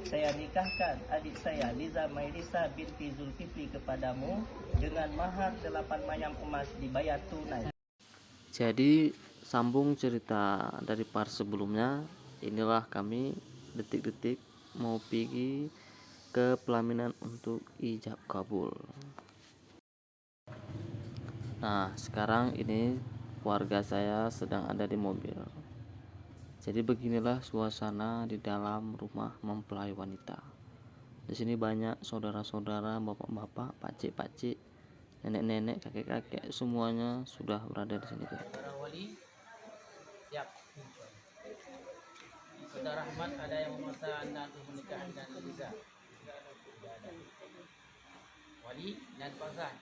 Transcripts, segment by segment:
Saya nikahkan adik saya Liza Mailisa binti Zulkifli kepadamu dengan mahar 8 mayam emas dibayar tunai. Jadi sambung cerita dari part sebelumnya, inilah kami detik-detik mau pergi ke pelaminan untuk ijab kabul. Nah, sekarang ini warga saya sedang ada di mobil. Jadi beginilah suasana di dalam rumah mempelai wanita. Di sini banyak saudara-saudara, bapak-bapak, pakcik-pakcik, nenek-nenek, kakek-kakek, semuanya sudah berada di sini. Saudara Wali, siap. Saudara Ahmad, ada yang memaksa anda untuk menikah dengan Liza? Tidak ada. Wali dan Fauzan,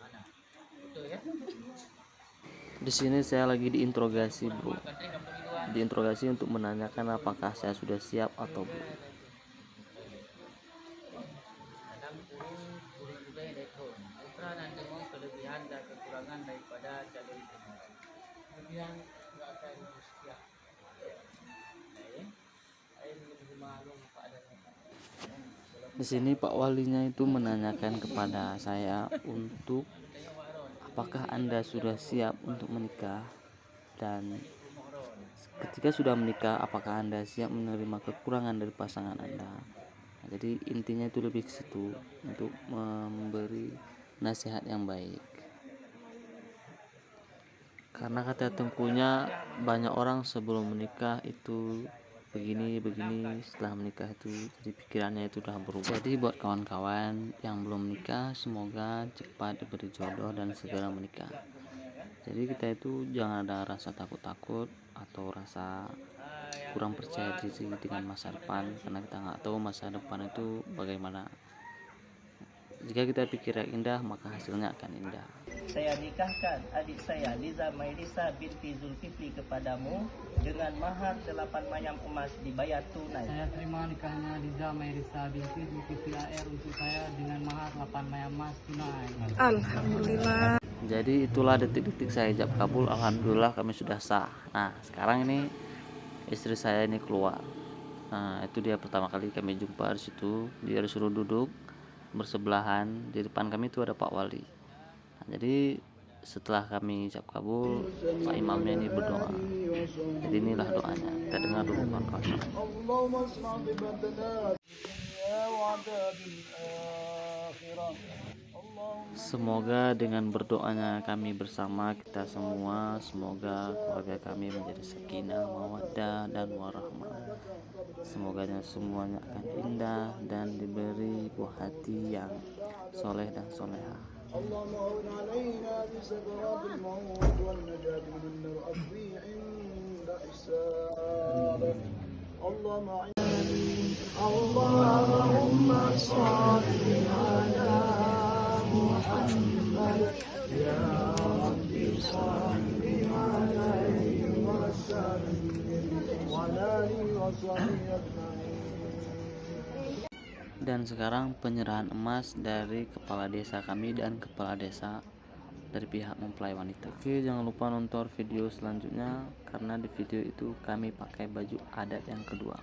mana? Betul ya? Di sini saya lagi diinterogasi, bro. Diinterogasi untuk menanyakan apakah saya sudah siap atau belum. Dalam kurung juga yang dekon. Putra dan demong kelebihan dan kekurangan daripada calon demong. Kelebihan tidak akan setia. Di sini Pak Walinya itu menanyakan kepada saya untuk apakah Anda sudah siap untuk menikah, dan ketika sudah menikah apakah Anda siap menerima kekurangan dari pasangan Anda. Nah, jadi intinya itu lebih ke situ, untuk memberi nasihat yang baik. Karena kata tengkunya banyak orang sebelum menikah itu begini, setelah menikah itu jadi pikirannya itu udah berubah. Jadi buat kawan-kawan yang belum menikah, semoga cepat diberi jodoh dan segera menikah. Jadi kita itu jangan ada rasa takut-takut atau rasa kurang percaya diri dengan masa depan, karena kita nggak tahu masa depan itu bagaimana. Jika kita pikir yang indah, maka hasilnya akan indah. Saya nikahkan adik saya Liza Mailisa binti Zulkifli kepadamu dengan mahar 8 mayam emas dibayar tunai. Saya terima nikahnya Liza Mailisa binti Zulkifli AR untuk saya dengan mahar 8 mayam emas tunai. Alhamdulillah. Jadi itulah detik-detik saya ijab kabul. Alhamdulillah kami sudah sah. Nah, sekarang ini istri saya ini keluar. Nah, itu dia pertama kali kami jumpa di situ. Dia disuruh duduk bersebelahan. Di depan kami itu ada Pak Wali. Nah, jadi setelah kami ijab kabul, Pak Imamnya ini berdoa. Jadi inilah doanya. Kita dengar dulu kawan-kawan. Semoga dengan berdoanya kami bersama kita semua, semoga keluarga kami menjadi sakinah, mawaddah, dan warahmah. Semoga semuanya akan indah dan diberi buah hati yang soleh dan soleha. Allahumma sholli ala Muhammad ya Rabbi sholli alaihi wa sallim wa alihi wa sahbihi ajma'in. Dan sekarang penyerahan emas dari kepala desa kami dan kepala desa dari pihak mempelai wanita. Oke, jangan lupa nonton video selanjutnya karena di video itu kami pakai baju adat yang kedua.